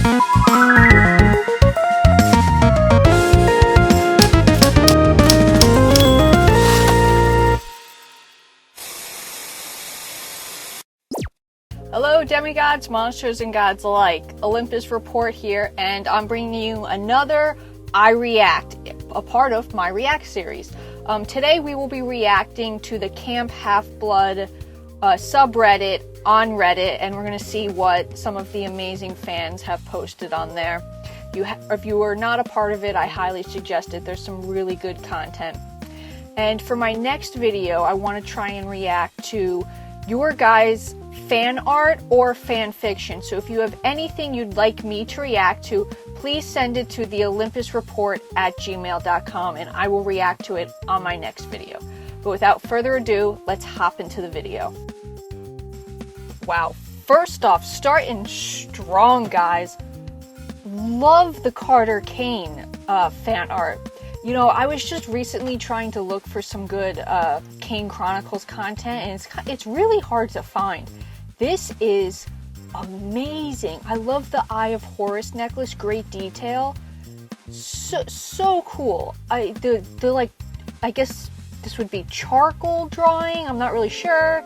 Hello demigods, monsters, and gods alike. Olympus Report here, and I'm bringing you another I React, a part of my React series. Today we will be reacting to the Camp Half-Blood subreddit on Reddit, and we're going to see what some of the amazing fans have posted on there. If you are not a part of it, I highly suggest it. There's some really good content. And for my next video, I want to try and react to your guys' fan art or fan fiction. So if you have anything you'd like me to react to, please send it to the olympusreport@gmail.com and I will react to it on my next video. But without further ado, let's hop into the video. Wow, first off, starting strong, guys. Love the Carter Kane fan art. You know, I was just recently trying to look for some good Kane Chronicles content, and it's really hard to find. This is amazing. I love the Eye of Horus necklace, great detail. So cool. I guess this would be charcoal drawing, I'm not really sure.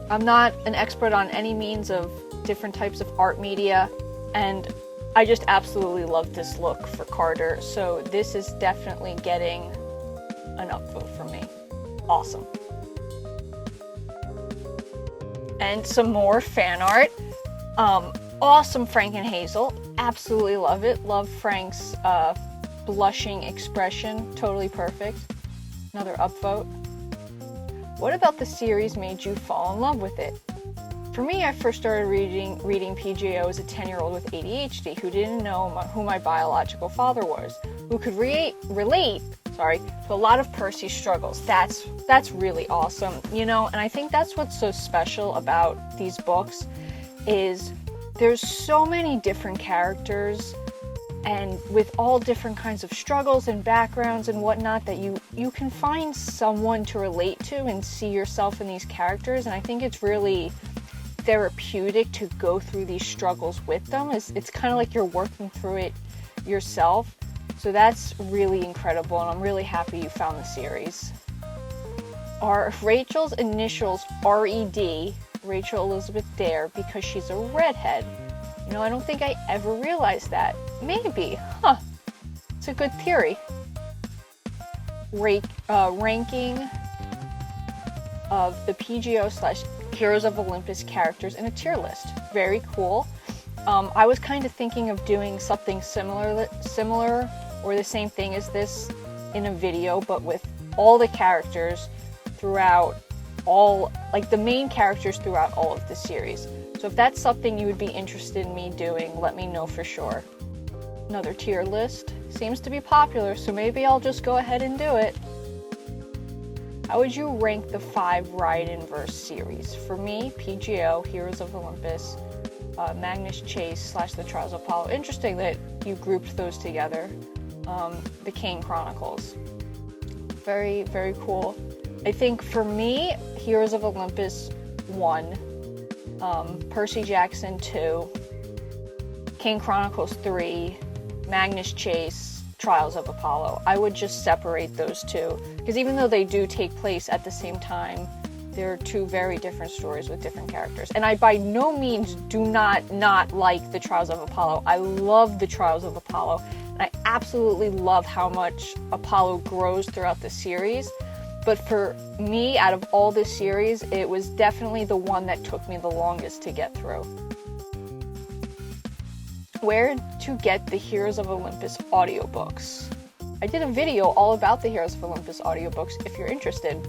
I'm not an expert on any means of different types of art media, and I just absolutely love this look for Carter, so this is definitely getting an upvote from me. Awesome. And some more fan art. Awesome Frank and Hazel. Absolutely love it. Love Frank's blushing expression. Totally perfect. Another upvote. What about the series made you fall in love with it? For me, I first started reading PGO as a 10-year-old with ADHD who didn't know who my biological father was, who could relate to a lot of Percy's struggles. That's really awesome, you know, and I think that's what's so special about these books is there's so many different characters and with all different kinds of struggles and backgrounds and whatnot that you can find someone to relate to and see yourself in these characters, and I think it's really therapeutic to go through these struggles with them. It's kind of like you're working through it yourself. So that's really incredible, and I'm really happy you found the series. Are Rachel's initials R.E.D., Rachel Elizabeth Dare, because she's a redhead? You know, I don't think I ever realized that. Maybe. Huh. It's a good theory. Ranking of the PGO/Heroes of Olympus characters in a tier list. Very cool. I was kind of thinking of doing something similar or the same thing as this in a video, but with all the characters throughout the main characters throughout all of the series. So if that's something you would be interested in me doing, let me know for sure. Another tier list. Seems to be popular, so maybe I'll just go ahead and do it. How would you rank the 5 Riot-Inverse series? For me, PGO, Heroes of Olympus, Magnus Chase / The Trials of Apollo. Interesting that you grouped those together. The Kane Chronicles. Very, very cool. I think for me, Heroes of Olympus 1, Percy Jackson 2, Kane Chronicles 3, Magnus Chase, Trials of Apollo. I would just separate those two, because even though they do take place at the same time, they're two very different stories with different characters. And I by no means do not like the Trials of Apollo. I love the Trials of Apollo, and I absolutely love how much Apollo grows throughout the series. But for me, out of all this series, it was definitely the one that took me the longest to get through. Where to get the Heroes of Olympus audiobooks? I did a video all about the Heroes of Olympus audiobooks if you're interested.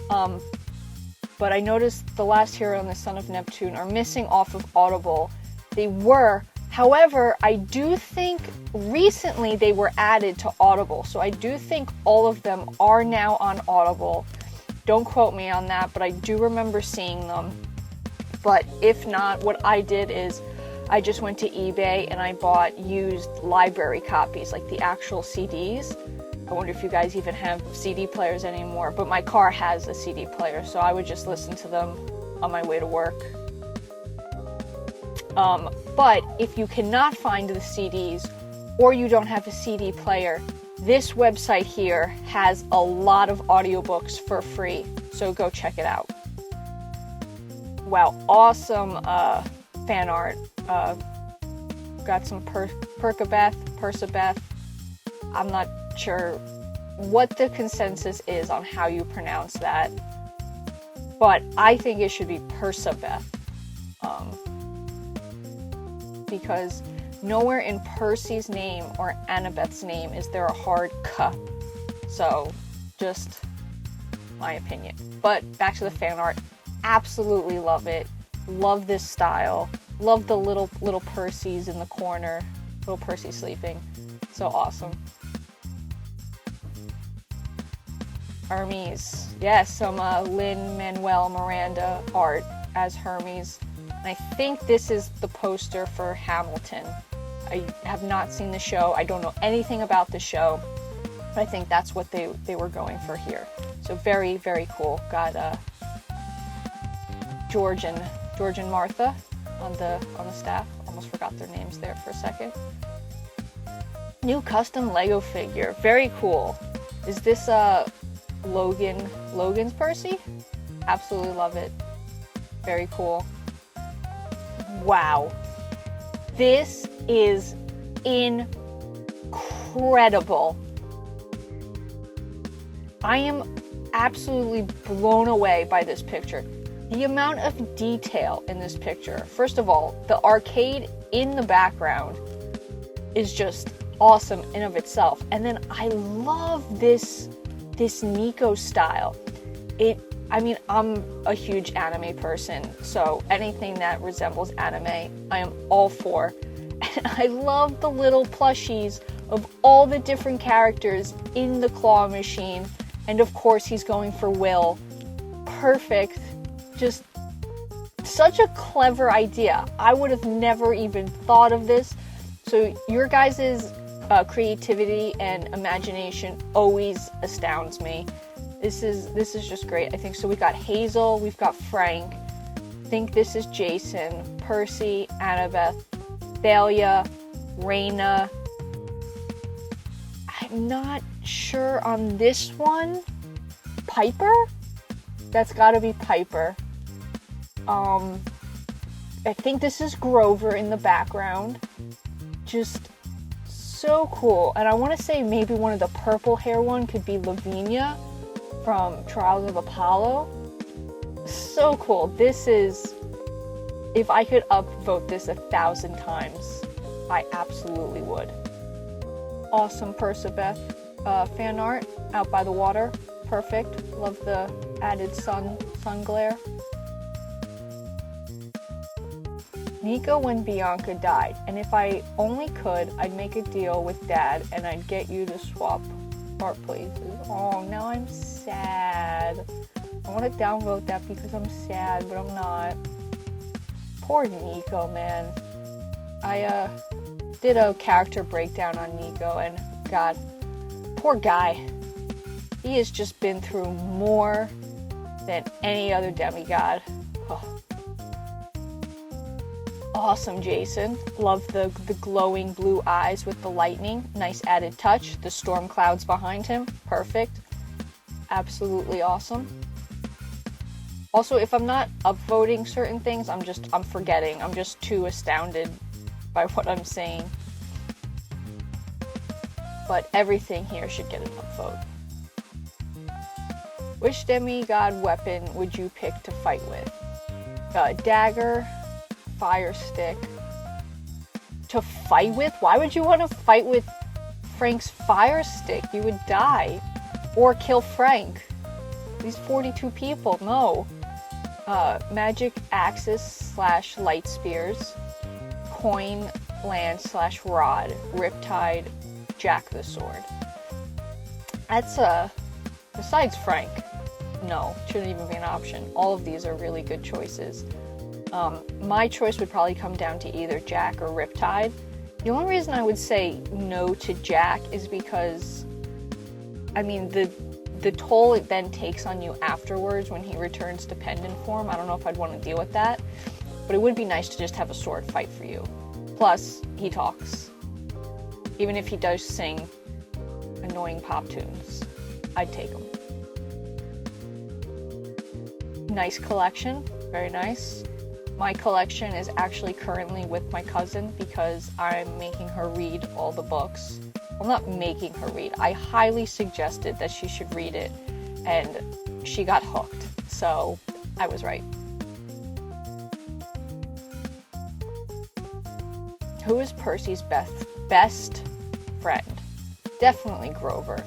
But I noticed The Last Hero and The Son of Neptune are missing off of Audible. They were. However, I do think recently they were added to Audible. So I do think all of them are now on Audible. Don't quote me on that, but I do remember seeing them. But if not, what I did is I just went to eBay and I bought used library copies, like the actual CDs. I wonder if you guys even have CD players anymore, but my car has a CD player, so I would just listen to them on my way to work. But if you cannot find the CDs or you don't have a CD player, this website here has a lot of audiobooks for free, so go check it out. Wow, awesome fan art. Got some Persabeth. I'm not sure what the consensus is on how you pronounce that, but I think it should be Persabeth, because nowhere in Percy's name or Annabeth's name is there a hard K. So, just my opinion. But back to the fan art. Absolutely love it. Love this style. Love the little Percys in the corner. Little Percy sleeping. So awesome. Hermes. Yes, some Lin-Manuel Miranda art as Hermes. And I think this is the poster for Hamilton. I have not seen the show. I don't know anything about the show. But I think that's what they were going for here. So very, very cool. Got George and Martha on the staff. Almost forgot their names there for a second. New custom Lego figure. Very cool. Is this Logan's Percy? Absolutely love it. Very cool. Wow. This is incredible. I am absolutely blown away by this picture. The amount of detail in this picture. First of all, the arcade in the background is just awesome in of itself. And then I love this Nico style. I'm a huge anime person, so anything that resembles anime, I am all for. And I love the little plushies of all the different characters in the claw machine. And of course, he's going for Will. Perfect. Just such a clever idea. I would have never even thought of this. So your guys' creativity and imagination always astounds me. This is just great. I think so. We got Hazel, we've got Frank. I think this is Jason, Percy, Annabeth, Thalia, Raina. I'm not sure on this one. Piper? That's gotta be Piper. I think this is Grover in the background. Just so cool. And I want to say maybe one of the purple hair one could be Lavinia from Trials of Apollo. So cool. This is, if I could upvote this 1,000 times, I absolutely would. Awesome Persabeth fan art out by the water. Perfect. Love the added sun glare. Nico when Bianca died, and if I only could, I'd make a deal with Dad and I'd get you to swap art places. Oh, now I'm sad. I want to downvote that because I'm sad, but I'm not. Poor Nico, man. I did a character breakdown on Nico, and God, poor guy. He has just been through more than any other demigod. Oh. Awesome, Jason. Love the glowing blue eyes with the lightning. Nice added touch. The storm clouds behind him. Perfect. Absolutely awesome. Also, if I'm not upvoting certain things, I'm forgetting. I'm just too astounded by what I'm saying. But everything here should get an upvote. Which demigod weapon would you pick to fight with? Dagger, fire stick. To fight with? Why would you want to fight with Frank's fire stick? You would die. Or kill Frank. These 42 people, no. Magic axes / light spears. Coin, lance / rod. Riptide, Jack the sword. That's besides Frank, no, shouldn't even be an option. All of these are really good choices. My choice would probably come down to either Jack or Riptide. The only reason I would say no to Jack is because, I mean, the toll it then takes on you afterwards when he returns to pendant form, I don't know if I'd want to deal with that. but it would be nice to just have a sword fight for you. Plus, he talks. Even if he does sing annoying pop tunes, I'd take him. Nice collection, very nice. My collection is actually currently with my cousin because I'm making her read all the books. Well, not making her read. I highly suggested that she should read it, and she got hooked. So, I was right. Who is Percy's best friend? Definitely Grover.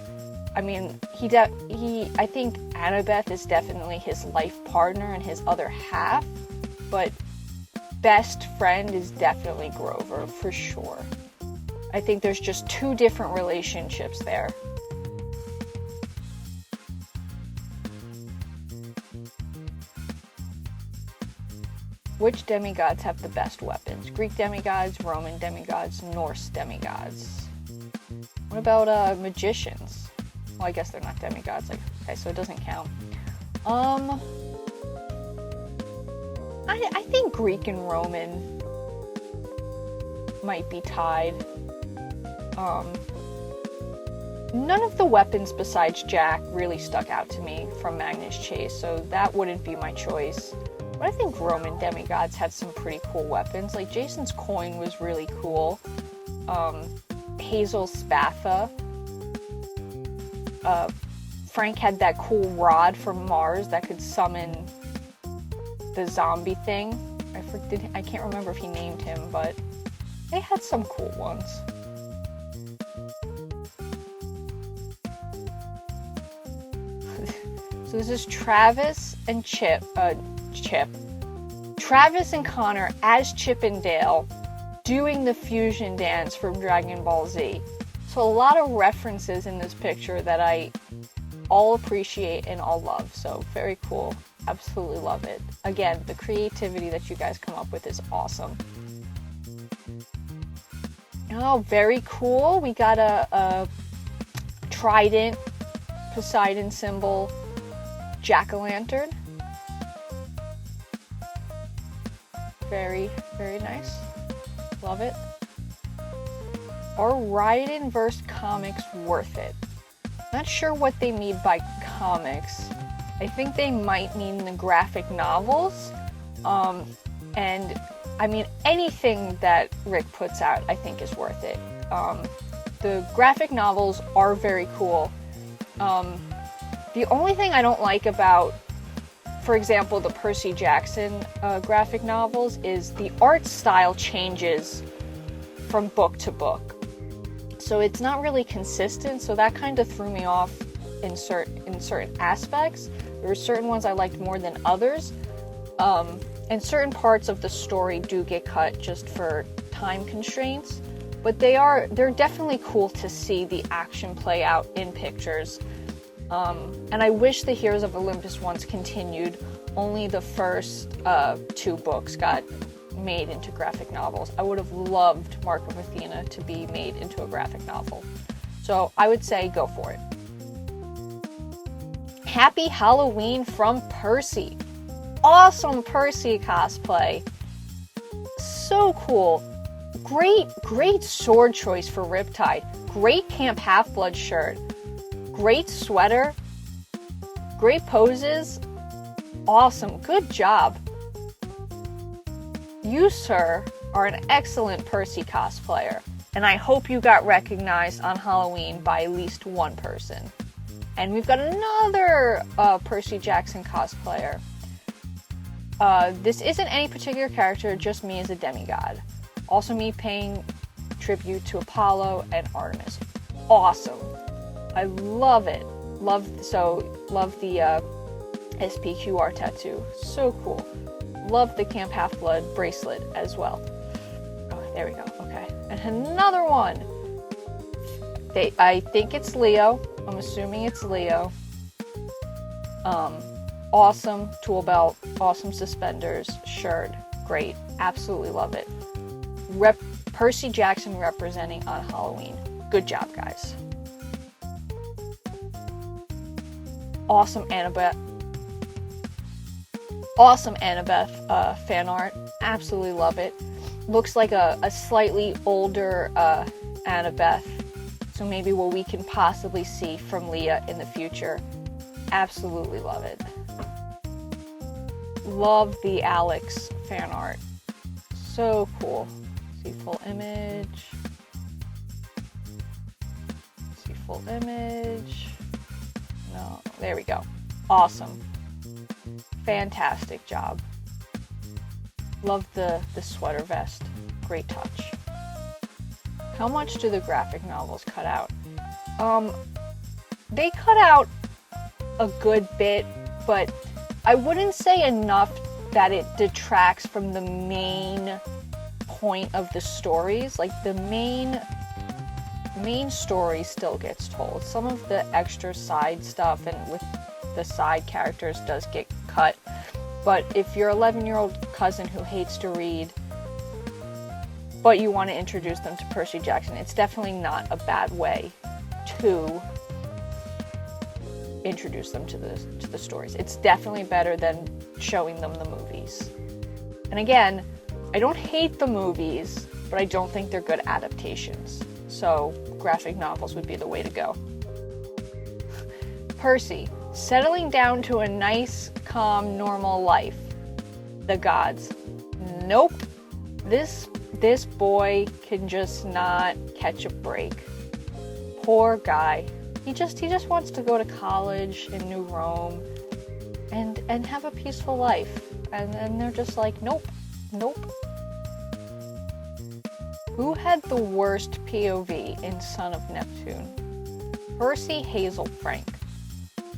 I mean, I think Annabeth is definitely his life partner and his other half, but best friend is definitely Grover, for sure. I think there's just two different relationships there. Which demigods have the best weapons? Greek demigods, Roman demigods, Norse demigods. What about magicians? Well, I guess they're not demigods. Okay, so it doesn't count. I think Greek and Roman might be tied. None of the weapons besides Jack really stuck out to me from Magnus Chase, so that wouldn't be my choice. But I think Roman demigods had some pretty cool weapons. Like, Jason's coin was really cool. Hazel's spatha. Frank had that cool rod from Mars that could summon the zombie thing. I can't remember if he named him, but they had some cool ones. So this is Travis and Chip. Travis and Connor as Chip and Dale doing the fusion dance from Dragon Ball Z. So a lot of references in this picture that I all appreciate and all love. So very cool. Absolutely love it. Again, the creativity that you guys come up with is awesome. Oh, very cool. We got a trident, Poseidon symbol, jack-o'-lantern. Very, very nice. Love it. Are Raiden vs. comics worth it? Not sure what they mean by comics. I think they might mean the graphic novels. And I mean, anything that Rick puts out, I think is worth it. The graphic novels are very cool. The only thing I don't like about, for example, the Percy Jackson graphic novels is the art style changes from book to book. So it's not really consistent, so that kind of threw me off in certain aspects. There were certain ones I liked more than others. And certain parts of the story do get cut just for time constraints. But they're definitely cool to see the action play out in pictures. And I wish the Heroes of Olympus ones continued. Only the first 2 books got made into graphic novels. I would have loved Mark of Athena to be made into a graphic novel. So I would say go for it. Happy Halloween from Percy. Awesome Percy cosplay. So cool. Great sword choice for Riptide. Great Camp Half-Blood shirt. Great sweater. Great poses. Awesome. Good job. You, sir, are an excellent Percy cosplayer, and I hope you got recognized on Halloween by at least one person. And we've got another Percy Jackson cosplayer. This isn't any particular character, just me as a demigod. Also me paying tribute to Apollo and Artemis. Awesome. I love it. Love the SPQR tattoo. So cool. Love the Camp Half-Blood bracelet as well. Oh, there we go. Okay. And another one. I think it's Leo. I'm assuming it's Leo. Awesome tool belt. Awesome suspenders. Shirt. Great. Absolutely love it. Percy Jackson representing on Halloween. Good job, guys. Awesome Annabeth fan art. Absolutely love it. Looks like a slightly older Annabeth, so maybe what we can possibly see from Leah in the future. Absolutely love it. Love the Alex fan art. So cool. See full image. See full image. No, there we go. Awesome. Fantastic job. Love the sweater vest. Great touch. How much do the graphic novels cut out? They cut out a good bit, but I wouldn't say enough that it detracts from the main point of the stories. Like the main story still gets told. Some of the extra side stuff and with the side characters does get cut. But if your 11-year-old cousin who hates to read, but you want to introduce them to Percy Jackson, it's definitely not a bad way to introduce them to the stories. It's definitely better than showing them the movies. And again, I don't hate the movies, but I don't think they're good adaptations. So graphic novels would be the way to go. Percy, settling down to a nice, calm, normal life. The gods. Nope. This boy can just not catch a break. Poor guy. He just wants to go to college in New Rome and have a peaceful life. And they're just like, nope. Who had the worst POV in Son of Neptune? Percy, Hazel, Frank.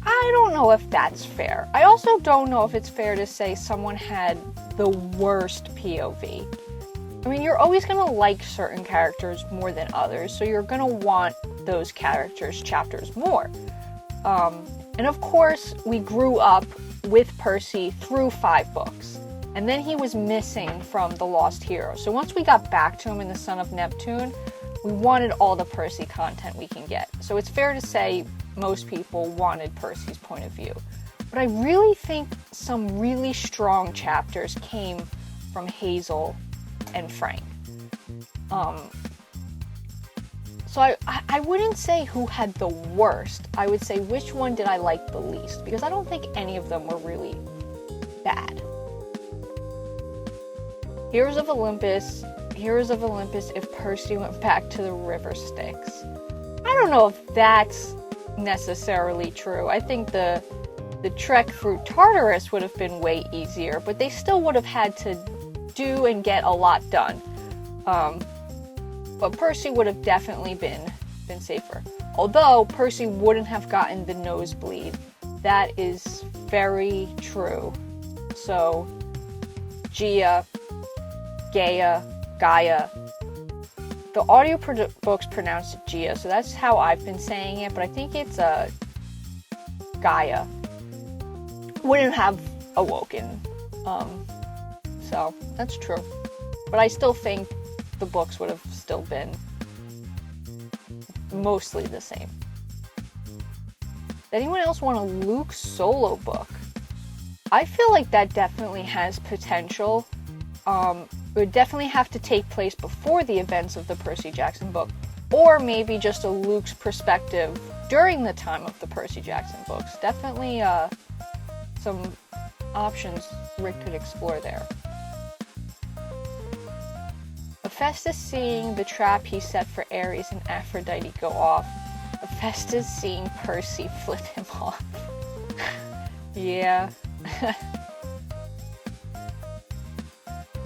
I don't know if that's fair. I also don't know if it's fair to say someone had the worst POV. I mean, you're always going to like certain characters more than others, so you're going to want those characters' chapters more. And of course, we grew up with Percy through 5 books. And then he was missing from The Lost Hero. So once we got back to him in The Son of Neptune, we wanted all the Percy content we can get. So it's fair to say most people wanted Percy's point of view. But I really think some really strong chapters came from Hazel and Frank. So I wouldn't say who had the worst. I would say which one did I like the least, because I don't think any of them were really bad. Heroes of Olympus if Percy went back to the River Styx. I don't know if that's necessarily true. I think the trek through Tartarus would have been way easier, but they still would have had to do and get a lot done. But Percy would have definitely been safer. Although Percy wouldn't have gotten the nosebleed. That is very true. So, Gaia. The audiobooks pronounce it Gia, so that's how I've been saying it, but I think it's Gaia. Wouldn't have awoken. So, that's true. But I still think the books would have still been mostly the same. Does anyone else want a Luke solo book? I feel like that definitely has potential. It would definitely have to take place before the events of the Percy Jackson book, or maybe just a Luke's perspective during the time of the Percy Jackson books. Definitely some options Rick could explore there. Hephaestus seeing the trap he set for Ares and Aphrodite go off. Hephaestus seeing Percy flip him off. Yeah.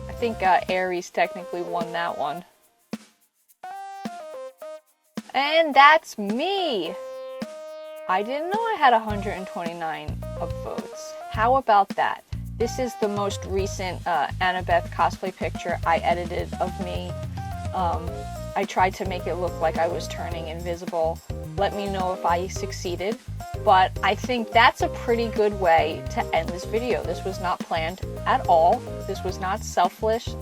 I think Ares technically won that one. And that's me! I didn't know I had 129 votes. How about that? This is the most recent Annabeth cosplay picture I edited of me. I tried to make it look like I was turning invisible. Let me know if I succeeded. But I think that's a pretty good way to end this video. This was not planned at all. This was not selfish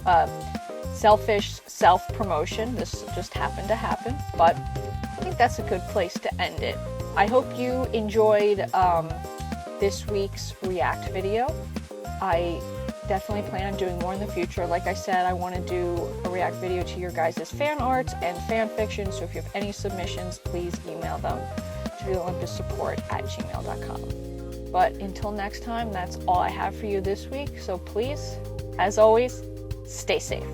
self-promotion. This just happened to happen. But I think that's a good place to end it. I hope you enjoyed this week's React video. I definitely plan on doing more in the future. Like I said, I want to do a react video to your guys' fan arts and fan fiction, so if you have any submissions, please email them to the olympussupport@gmail.com. But until next time, that's all I have for you this week, so please, as always, stay safe.